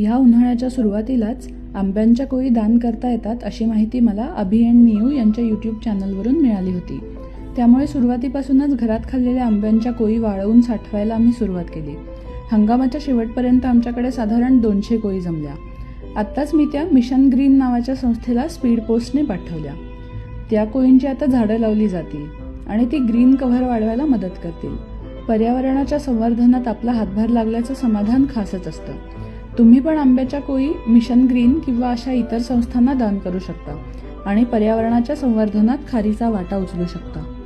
ह्या उन्हाळ्याच्या सुरुवातीलाच आंब्यांच्या कोळी दान करता येतात अशी माहिती मला अभि अँड नियू यांच्या यूट्यूब चॅनलवरून मिळाली होती. त्यामुळे सुरुवातीपासूनच घरात खाल्लेल्या आंब्यांच्या कोळी वाळवून साठवायला आम्ही सुरुवात केली. हंगामाच्या शेवटपर्यंत आमच्याकडे साधारण 200 कोळी जमल्या. आत्ताच मी त्या मिशन ग्रीन नावाच्या संस्थेला स्पीड पोस्टने पाठवल्या. त्या कोळींची आता झाडं लावली जातील आणि ती ग्रीन कव्हर वाढवायला मदत करतील. पर्यावरणाच्या संवर्धनात आपला हातभार लागल्याचं समाधान खासच असतं. तुम्ही पण आंब्याच्या कोळी मिशन ग्रीन किंवा अशा इतर संस्थांना दान करू शकता आणि पर्यावरणाच्या संवर्धनात खारीचा वाटा उचलू शकता.